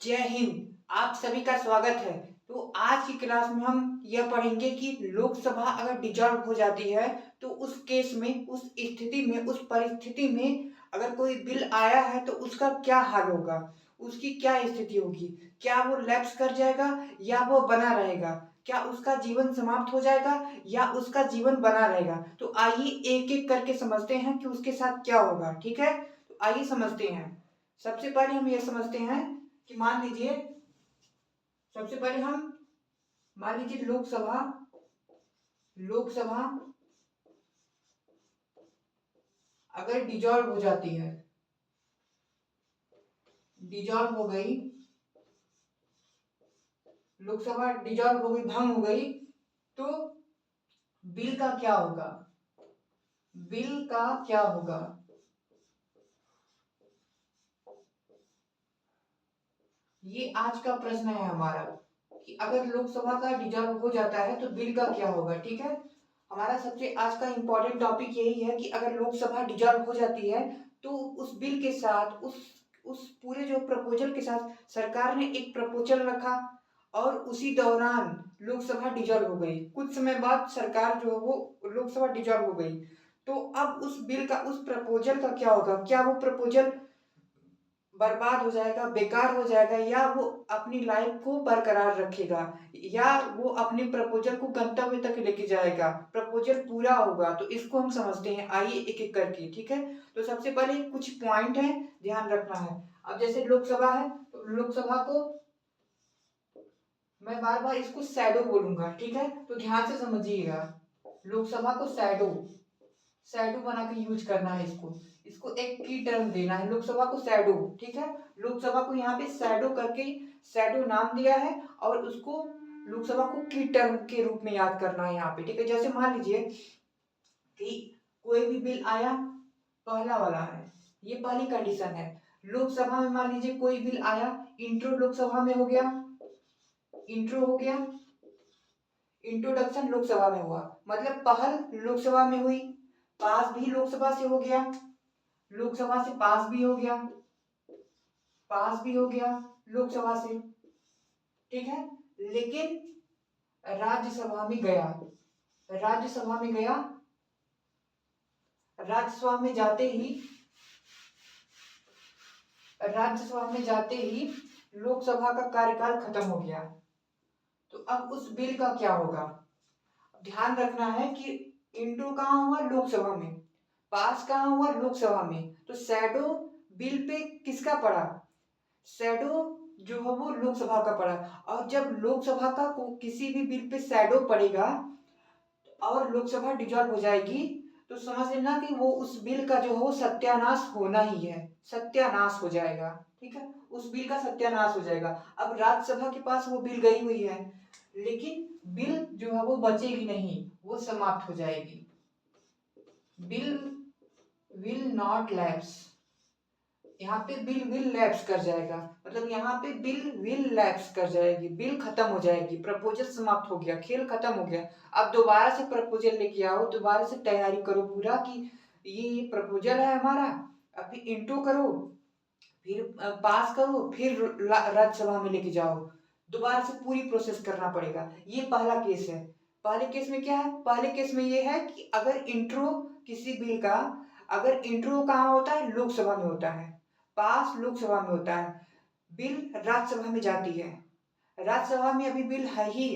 जय हिंद। आप सभी का स्वागत है। तो आज की क्लास में हम यह पढ़ेंगे कि लोकसभा अगर डिसॉल्व हो जाती है तो उस केस में, उस स्थिति में, उस परिस्थिति में अगर कोई बिल आया है तो उसका क्या हाल होगा, उसकी क्या स्थिति होगी। क्या वो लैप्स कर जाएगा या वो बना रहेगा, क्या उसका जीवन समाप्त हो जाएगा या उसका जीवन बना रहेगा। तो आइए एक एक करके समझते हैं कि उसके साथ क्या होगा। ठीक है, तो आइए समझते हैं। सबसे पहले हम ये समझते हैं कि मान लीजिए, सबसे पहले हम मान लीजिए लोकसभा लोकसभा अगर डिसॉल्व हो जाती है, डिसॉल्व हो गई, लोकसभा डिसॉल्व हो गई, भंग हो गई, तो बिल का क्या होगा, बिल का क्या होगा। ये आज का प्रश्न है हमारा कि अगर लोकसभा का डिसॉल्व हो जाता है तो बिल का क्या होगा। ठीक है, हमारा सबसे आज का इंपॉर्टेंट टॉपिक यही है कि अगर लोकसभा डिसॉल्व हो जाती है तो उस बिल के साथ, उस पूरे जो प्रपोजल के साथ सरकार ने एक प्रपोजल रखा और उसी दौरान लोकसभा डिसॉल्व हो गई। कुछ समय बाद सरकार जो है वो लोकसभा डिसॉल्व हो गई। तो अब उस बिल का, उस प्रपोजल का क्या होगा। क्या वो प्रपोजल बर्बाद हो जाएगा, बेकार हो जाएगा, या वो अपनी लाइफ को बरकरार रखेगा, या वो अपने प्रपोजल को गंतव्य तक लेके जाएगा, प्रपोजल पूरा होगा। तो इसको हम समझते हैं, आइए एक एक करके। ठीक है, तो सबसे पहले कुछ पॉइंट है, ध्यान रखना है। अब जैसे लोकसभा है तो लोकसभा को मैं बार बार इसको शैडो बोलूंगा। ठीक है, तो ध्यान से समझिएगा। लोकसभा को शैडो शैडो बना के यूज करना है। इसको इसको एक की टर्म देना है लोकसभा को, शैडो। ठीक है, लोकसभा को यहाँ पे शैडो करके शैडो नाम दिया है और उसको लोकसभा को की टर्म के रूप में याद करना है यहाँ पे। ठीक है, जैसे मान लीजिए कि कोई भी बिल आया, पहला वाला है, ये पहली कंडीशन है। लोकसभा में मान लीजिए कोई बिल आया, इंट्रो लोकसभा में हो गया, इंट्रो हो गया, इंट्रोडक्शन लोकसभा में हुआ, मतलब पहल लोकसभा में हुई, पास भी लोकसभा से हो गया, लोकसभा से पास भी हो गया, पास भी हो गया लोकसभा से। ठीक है, लेकिन राज्यसभा में गया, राज्यसभा में गया, राज्यसभा में जाते ही, राज्यसभा में जाते ही लोकसभा का कार्यकाल खत्म हो गया। तो अब उस बिल का क्या होगा। ध्यान रखना है कि इंट्रो कहाँ हुआ, लोकसभा में, पास कहाँ हुआ, लोकसभा में, तो शैडो बिल पे किसका पड़ा, शैडो जो है वो लोकसभा का पड़ा। और जब लोकसभा का किसी भी बिल पे शैडो पड़ेगा और लोकसभा डिसॉल्व हो जाएगी तो समझ लेना कि वो उस बिल का जो है वो सत्यानाश होना ही है, सत्यानाश हो जाएगा। ठीक है, उस बिल का सत्यानाश हो जाएगा। अब राज्यसभा के पास वो बिल गई हुई है, लेकिन बिल जो है वो बचेगी नहीं, वो समाप्त हो जाएगी। बिल विल नॉट लैप्स, यहाँ पे बिल विल लैप्स कर जाएगा, मतलब यहाँ पे बिल विल लैप्स कर जाएगी, बिल खत्म हो जाएगी, प्रपोजल समाप्त हो गया, खेल खत्म हो गया। अब दोबारा से प्रपोजल लेके आओ, दोबारा से तैयारी करो पूरा कि ये प्रपोजल है हमारा, अभी इंट्रो करो, फिर पास करो, फिर राज्यसभा में लेके जाओ, दोबारा से पूरी प्रोसेस करना पड़ेगा। ये पहला केस है। पहले केस में क्या है, पहले केस में ये है कि अगर इंट्रो किसी बिल का, अगर इंट्रो कहाँ होता है, लोकसभा में होता है, पास लोकसभा में होता है, बिल राज्यसभा में जाती है, राज्यसभा में अभी बिल है ही,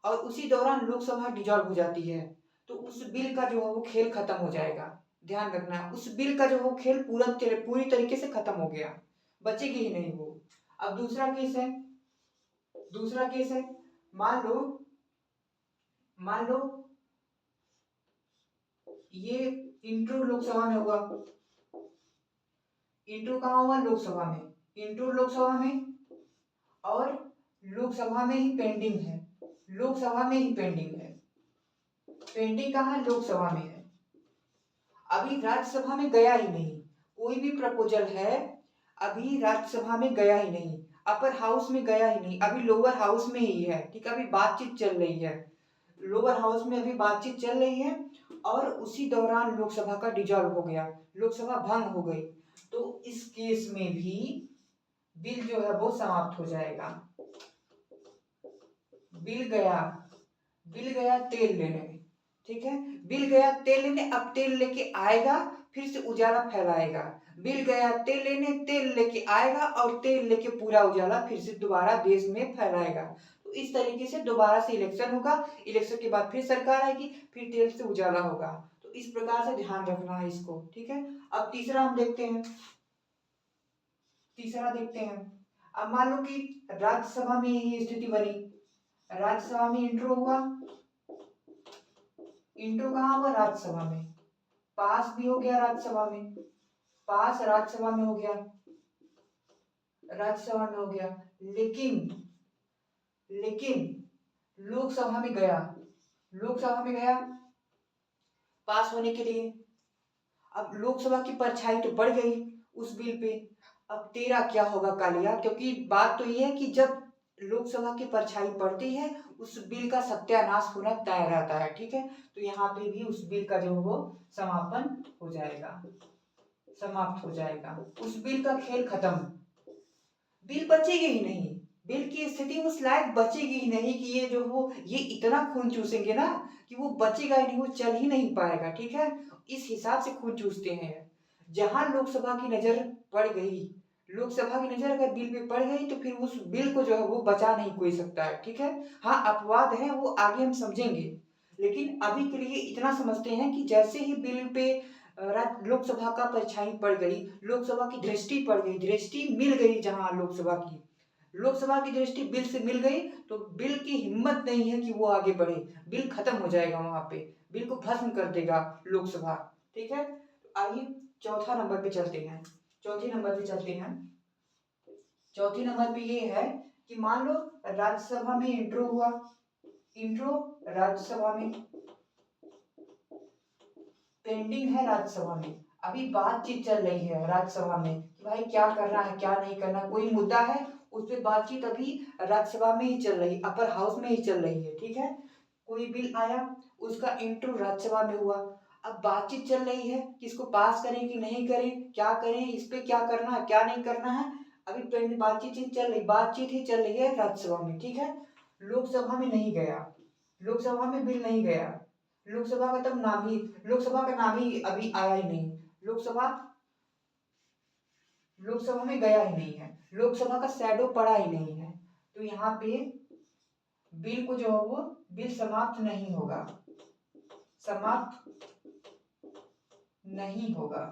और उसी दौरान लोकसभा डिसॉल्व हो जाती है, तो उस बिल का जो है वो खेल खत्म हो जाएगा। ध्यान रखना, उस बिल का जो है वो खेल पूरी तरीके से खत्म हो गया, बचेगी ही नहीं वो। अब दूसरा केस है, दूसरा केस है, मान लो, मान लो ये इंट्रो लोकसभा में हुआ, इंट्रो कहाँ हुआ, लोकसभा में, इंट्रो लोकसभा में, और लोकसभा में ही पेंडिंग है, लोकसभा में ही पेंडिंग है, पेंडिंग कहाँ है, लोकसभा में है, अभी राज्यसभा में गया ही नहीं। कोई भी प्रपोजल है अभी राज्यसभा में गया ही नहीं, अपर हाउस में गया ही नहीं, अभी लोअर हाउस में ही है। ठीक है, अभी बातचीत चल रही है, लोअर हाउस में अभी बातचीत चल रही है, और उसी दौरान लोकसभा का डिसॉल्व हो गया, लोकसभा भंग हो गई। तो इस केस में भी बिल जो है वो समाप्त हो जाएगा। बिल गया, बिल गया तेल लेने, ठीक है, बिल गया तेल लेने, अब तेल लेके आएगा, फिर से उजाला फैलाएगा। बिल गया तेल लेने, तेल लेके आएगा और तेल लेके पूरा उजाला फिर से दोबारा देश में फैलाएगा। तो इस तरीके से दोबारा से इलेक्शन होगा, इलेक्शन के बाद फिर सरकार आएगी, फिर तेल से उजाला होगा। तो इस प्रकार से ध्यान रखना है इसको, ठीक है। अब तीसरा हम देखते हैं, तीसरा देखते हैं। अब मान लो कि राज्यसभा में यही स्थिति बनी, राज्यसभा में इंट्रो हुआ, इंट्रो कहाँ हुआ, राज्यसभा में, पास भी हो गया राज्यसभा में, पास राज्यसभा में हो गया, राज्यसभा में हो गया, लेकिन लेकिन लोकसभा में गया, लोकसभा में गया पास होने के लिए। अब लोकसभा की परछाई तो पड़ गई उस बिल पे। अब तेरा क्या होगा कालिया, क्योंकि बात तो ये है कि जब लोकसभा की परछाई पड़ती है उस बिल का सत्यानाश होना तय रहता है, ठीक है। तो यहाँ पे भी उस बिल का जो वो समापन हो जाएगा, समाप्त हो जाएगा, उस बिल का खेल खत्म, बिल बचेगी ही नहीं, बिल की स्थिति उस लायक बचेगी ही नहीं कि ये जो वो ये इतना खून चूसेंगे ना कि वो बचेगा ही नहीं, वो चल ही नहीं पाएगा, ठीक है। इस हिसाब से खून चूसते हैं। जहां लोकसभा की नजर पड़ गई, लोकसभा की नजर अगर बिल पे पड़ गई तो फिर उस बिल को जो है वो बचा नहीं कोई सकता है, ठीक है। हाँ अपवाद है, वो आगे हम समझेंगे, लेकिन अभी के लिए इतना समझते हैं कि जैसे ही बिल पे लोकसभा का परछाई पड़ गई, लोकसभा की दृष्टि पड़ गई, दृष्टि मिल गई, जहां लोकसभा की, लोकसभा की दृष्टि बिल से मिल गई, तो बिल की हिम्मत नहीं है कि वो आगे बढ़े, बिल खत्म हो जाएगा वहां पे, बिल को भस्म कर देगा लोकसभा, ठीक है। तो आइए चौथा नंबर पे चलते हैं, चौथे नंबर पे चलते हैं। चौथे नंबर पे ये है कि मान लो राज्यसभा में इंट्रो हुआ, इंट्रो राज्यसभा में पेंडिंग है, राज्यसभा में अभी बातचीत चल रही है राज्यसभा में कि भाई क्या करना है क्या नहीं करना, कोई मुद्दा है उस पर बातचीत अभी राज्यसभा में ही चल रही, अपर हाउस में ही चल रही है, ठीक है। कोई बिल आया, उसका इंट्रो राज्यसभा में हुआ, अब बातचीत चल रही है कि इसको पास करें कि नहीं करें, क्या करें, इस पे क्या करना है क्या नहीं करना है, अभी पेंडिंग बातचीत ही चल रही, बातचीत ही चल रही है राज्यसभा में, ठीक है। लोकसभा में नहीं गया, लोकसभा में बिल नहीं गया, लोकसभा का तब नाम ही, लोकसभा का नाम ही अभी आया ही नहीं, लोकसभा लोकसभा में गया ही नहीं है, लोकसभा का शैडो पड़ा ही नहीं है। तो यहाँ पे बिल को जो है वो बिल समाप्त नहीं होगा, समाप्त नहीं होगा।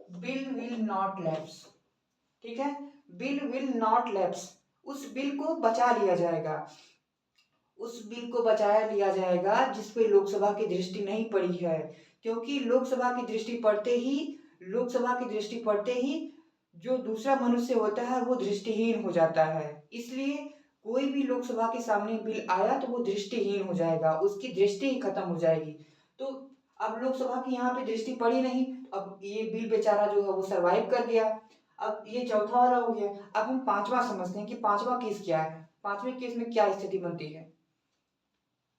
बिल विल नॉट लैप्स, ठीक है, बिल विल नॉट लैप्स, उस बिल को बचा लिया जाएगा, उस बिल को बचाया लिया जाएगा जिसपे लोकसभा की दृष्टि नहीं पड़ी है, क्योंकि लोकसभा की दृष्टि पड़ते ही, लोकसभा की दृष्टि पड़ते ही जो दूसरा मनुष्य होता है वो दृष्टिहीन हो जाता है, इसलिए कोई भी लोकसभा के सामने बिल आया तो वो दृष्टिहीन हो जाएगा, उसकी दृष्टि ही खत्म हो जाएगी। तो अब लोकसभा की यहाँ पे दृष्टि पड़ी नहीं, अब ये बिल बेचारा जो है वो सरवाइव कर गया। अब ये चौथा वाला हो गया, अब हम पांचवा समझते हैं कि पांचवा केस क्या है, पांचवें केस में क्या स्थिति बनती है।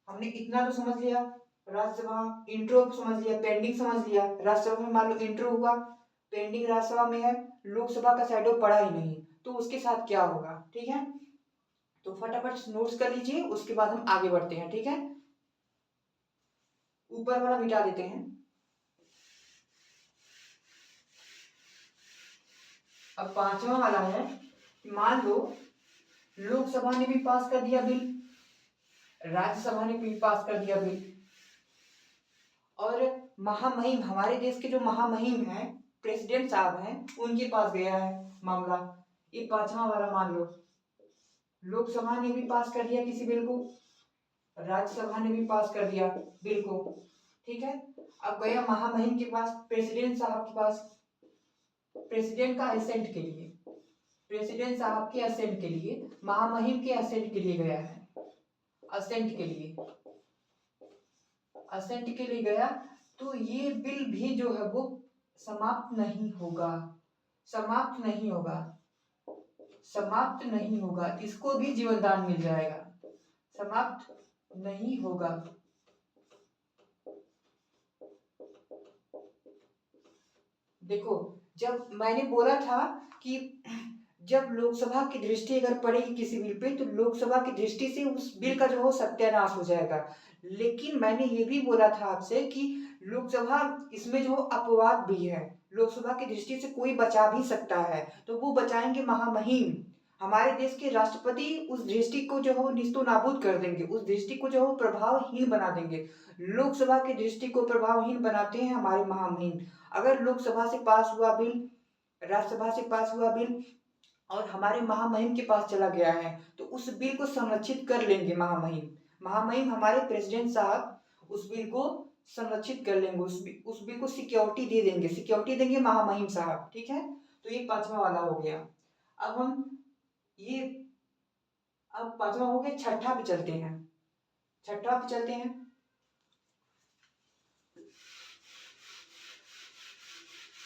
हमने इतना तो समझ लिया, राज्यसभा इंट्रो समझ लिया, पेंडिंग समझ लिया, राज्यसभा में मान लो इंट्रो हुआ, पेंडिंग राज्यसभा में है, लोकसभा का शैडो पड़ा ही नहीं, तो उसके साथ क्या होगा, ठीक है। तो फटाफट नोट्स कर लीजिए, उसके बाद हम आगे बढ़ते हैं, ठीक है। ऊपर वाला मिटा देते हैं। अब पांचवा वाला है, मान लो लोकसभा ने भी पास कर दिया बिल, राज्यसभा ने भी पास कर दिया बिल, और महामहिम हमारे देश के जो महामहिम हैं, प्रेसिडेंट साहब हैं, उनके पास गया है मामला। ये पांचवा वाला मान लो, लोकसभा ने भी पास कर दिया किसी बिल को, राज्यसभा ने भी पास कर दिया बिल को, ठीक है। अब गया महामहिम के पास, प्रेसिडेंट साहब के पास, प्रेसिडेंट का असेंट के लिए, प्रेसिडेंट साहब के असेंट के लिए, महामहिम के असेंट के लिए गया है, असेंट के लिए, असेंट के लिए गया, तो ये बिल भी जो है वो समाप्त नहीं होगा, समाप्त नहीं होगा, समाप्त नहीं होगा, इसको भी जीवन दान मिल जाएगा, समाप्त नहीं होगा। देखो, जब मैंने बोला था कि जब लोकसभा की दृष्टि अगर पड़ेगी किसी बिल पे तो लोकसभा की दृष्टि से उस बिल का जो हो सत्यानाश हो जाएगा। लेकिन मैंने ये भी बोला था आपसे कि लोकसभा इसमें जो अपवाद भी है, लोकसभा की दृष्टि से कोई बचा भी सकता है, तो वो बचाएंगे महामहिम। हमारे देश के राष्ट्रपति उस दृष्टि को जो हो निस्तो नाबूद कर देंगे, उस दृष्टि को जो हो प्रभावहीन बना देंगे। लोकसभा की दृष्टि को प्रभावहीन बनाते हैं हमारे महामहिम। अगर लोकसभा से पास हुआ बिल, राज्यसभा से पास हुआ बिल और हमारे महामहिम के पास चला गया है तो उस बिल को संरक्षित कर लेंगे महामहिम। महामहिम हमारे प्रेसिडेंट साहब उस बिल को संरक्षित कर लेंगे, उस बिल को सिक्योरिटी दे देंगे, सिक्योरिटी देंगे महामहिम साहब। ठीक है, तो ये पांचवा वाला हो गया। अब हम ये अब पांचवा हो गया, छठा पे चलते हैं। छठा पे चलते हैं।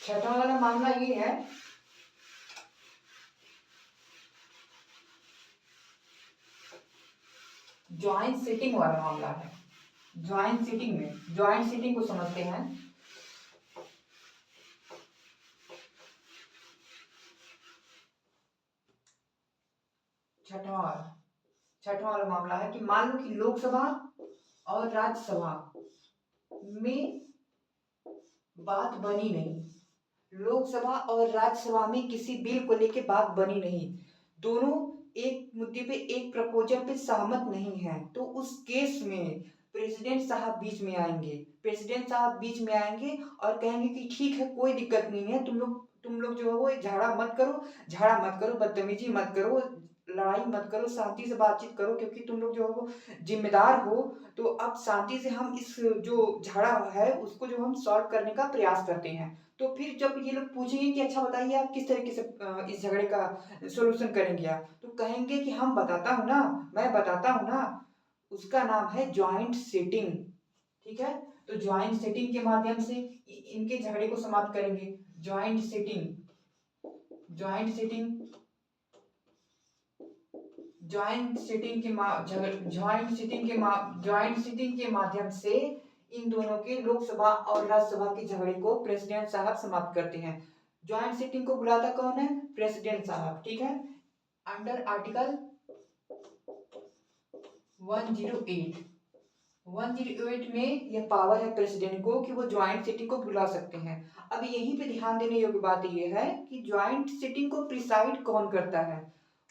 छठा वाला मामला ये है, ज्वाइंट सीटिंग वाला मामला है। ज्वाइंट सीटिंग में, ज्वाइंट सीटिंग को समझते हैं। छठवां वाला मामला है कि मान लो कि लोकसभा और राज्यसभा में बात बनी नहीं, लोकसभा और राज्यसभा में किसी बिल को लेके बात बनी नहीं, दोनों एक मुद्दे पे एक प्रपोजल पे सहमत नहीं है, तो उस केस में प्रेसिडेंट साहब बीच में आएंगे। प्रेसिडेंट साहब बीच में आएंगे और कहेंगे कि ठीक है, कोई दिक्कत नहीं है, तुम लोग जो है वो झगड़ा मत करो, बदतमीजी मत करो, लड़ाई मत करो, शांति से बातचीत करो, क्योंकि तुम लोग जो है वो जिम्मेदार हो। तो अब शांति से हम इस जो झगड़ा है उसको जो हम सॉल्व करने का प्रयास करते हैं। तो फिर जब ये लोग पूछेंगे कि अच्छा बताइए आप किस तरीके से इस झगड़े का सॉल्यूशन करेंगे आप, तो कहेंगे कि हम बताता हूँ ना, मैं बताता हूँ ना, उसका नाम है ज्वाइंट सिटिंग। ठीक है, तो ज्वाइंट सिटिंग के माध्यम से इनके झगड़े को समाप्त करेंगे। Joint sitting, joint sitting, joint sitting के माध्यम से इन दोनों के लोकसभा और राज्यसभा के झगड़े को प्रेसिडेंट साहब समाप्त करते हैं। ज्वाइंट सिटिंग को बुलाता कौन है? प्रेसिडेंट साहब। ठीक है, अंडर आर्टिकल 108, 108 में यह पावर है प्रेसिडेंट को कि वो ज्वाइंट सिटिंग को बुला सकते हैं। अब यहीं पे ध्यान देने योग्य बात यह है कि ज्वाइंट सिटिंग को प्रिसाइड कौन करता है?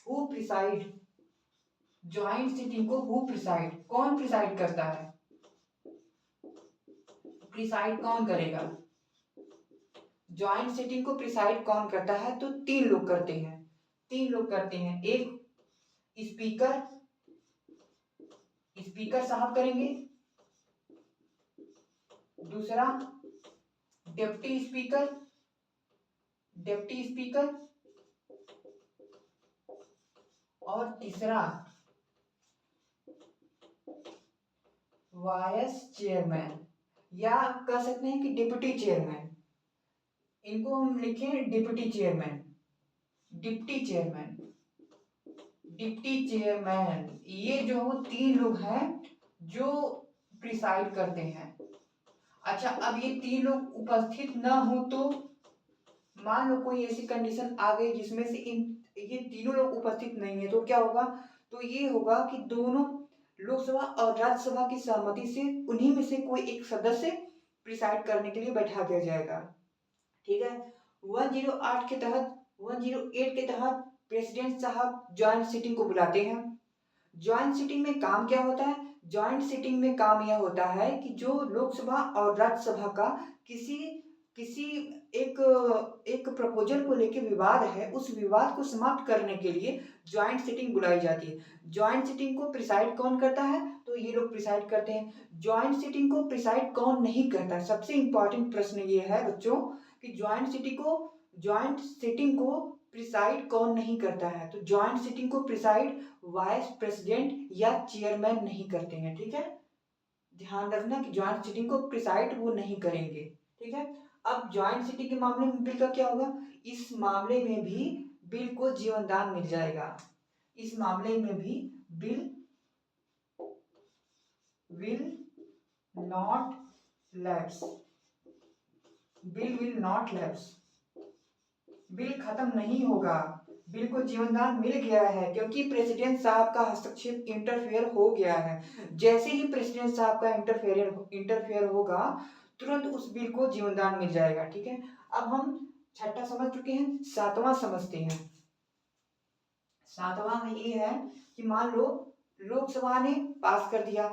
हु प्रिसाइड, ज्वाइंट सिटिंग को हु प्रिसाइड, कौन प्रिसाइड करता है? प्रिसाइड कौन करेगा? ज्वाइंट सिटिंग को प्रिसाइड कौन करता है? तो तीन लोग करते हैं, तीन लोग करते हैं। एक स्पीकर, स्पीकर साहब करेंगे। दूसरा डिप्टी स्पीकर, डिप्टी स्पीकर। और तीसरा वाइस चेयरमैन, या कह सकते हैं कि डिप्टी चेयरमैन। इनको हम लिखें deputy chairman, deputy chairman, deputy chairman. ये जो वो तीन लोग हैं जो प्रिसाइड करते हैं। अच्छा, अब ये तीन लोग उपस्थित ना हो तो मान लो कोई ऐसी कंडीशन आ गई जिसमें से ये तीनों लोग उपस्थित नहीं है, तो क्या होगा? तो ये होगा कि दोनों लोकसभा और राज्यसभा की सहमति से उन्हीं में से कोई एक सदस्य प्रिसाइड करने के लिए बैठा दिया जाएगा। ठीक है, 108 के तहत, 108 के तहत प्रेसिडेंट साहब ज्वाइंट सिटिंग को बुलाते हैं। ज्वाइंट सिटिंग में काम क्या होता है? ज्वाइंट सिटिंग में काम यह होता है कि जो लोकसभा और राज्यसभा का किसी किसी एक एक प्रपोजल को लेकर विवाद है, उस विवाद को समाप्त करने के लिए ज्वाइंट सिटिंग बुलाई जाती है। ज्वाइंट सिटिंग को प्रिसाइड कौन करता है? तो ये लोग प्रिसाइड करते हैं। ज्वाइंट सिटिंग को प्रिसाइड कौन नहीं करता है? सबसे इंपॉर्टेंट प्रश्न ये है बच्चों कि ज्वाइंट सिटिंग को प्रिसाइड कौन नहीं करता है? तो ज्वाइंट सिटिंग को प्रिसाइड वाइस प्रेसिडेंट या चेयरमैन नहीं करते हैं। ठीक है, ध्यान रखना कि ज्वाइंट सिटिंग को प्रिसाइड वो नहीं करेंगे। ठीक है, अब ज्वाइंट सिटिंग के मामले में बिल का क्या होगा? इस मामले में भी बिल को जीवन दान मिल जाएगा। इस मामले में भी bill will not lapse, bill will not lapse, bill खत्म नहीं होगा, बिल को जीवनदान मिल गया है क्योंकि प्रेसिडेंट साहब का हस्तक्षेप इंटरफेयर हो गया है। जैसे ही प्रेसिडेंट साहब का इंटरफेयर होगा, तुरंत उस बिल को जीवनदान मिल जाएगा। ठीक है, अब हम छठा समझ चुके हैं, सातवां समझते हैं। सातवां में ये है कि मान लो लोकसभा ने पास कर दिया,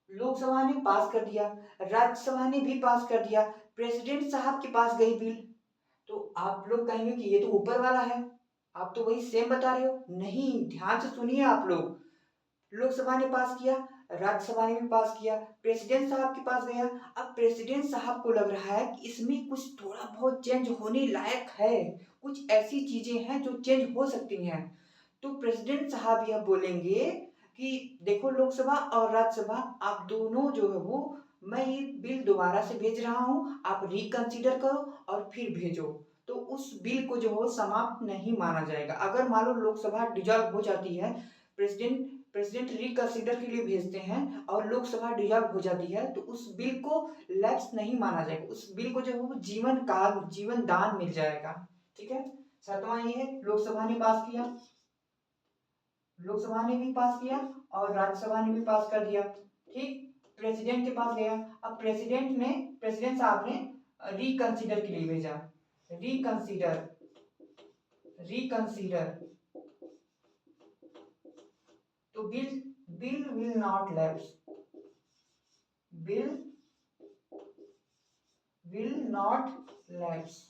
लोकसभा ने पास कर दिया, राज्यसभा ने भी पास कर दिया, प्रेसिडेंट साहब के पास गई बिल, तो आप लोग कहेंगे कि ये तो ऊपर वाला है, आप तो वही सेम बता रहे हो। नहीं, ध्यान से सुनिए आप लोग। लोकसभा ने पास किया, राज्यसभा ने भी पास किया, प्रेसिडेंट साहब के पास गया। अब प्रेसिडेंट साहब को लग रहा है कि इसमें कुछ थोड़ा बहुत चेंज होने लायक है, कुछ ऐसी चीजें हैं जो चेंज हो सकती हैं। तो प्रेसिडेंट साहब यह बोलेंगे कि देखो लोकसभा और राज्यसभा, आप दोनों जो है वो, मैं ये बिल दोबारा से भेज रहा हूँ, आप रिकंसीडर करो और फिर भेजो। तो उस बिल को जो हो समाप्त नहीं माना जाएगा। अगर मान लो लोकसभा डिजॉल्व हो जाती है, प्रेसिडेंट रिकंसीडर के लिए भेजते हैं और लोकसभा डिजॉल्व हो जाती है, तो उस बिल को लैप्स नहीं माना जाएगा, उस बिल को जो है वो जीवन दान मिल जाएगा। ठीक है, सातवां ये है, लोकसभा ने पास किया, लोकसभा ने भी पास किया और राज्यसभा ने भी पास कर दिया। ठीक, प्रेसिडेंट के पास गया। अब प्रेसिडेंट साहब ने रिकंसीडर के लिए भेजा, रिकंसीडर, रिकंसीडर, तो bill bill will not lapse, bill will not lapse,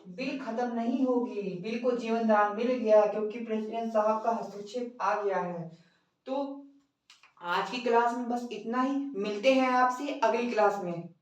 bill खत्म नहीं होगी, बिल को जीवनदान मिल गया क्योंकि प्रेसिडेंट साहब का हस्तक्षेप आ गया है। तो आज की क्लास में बस इतना ही, मिलते हैं आपसे अगली क्लास में।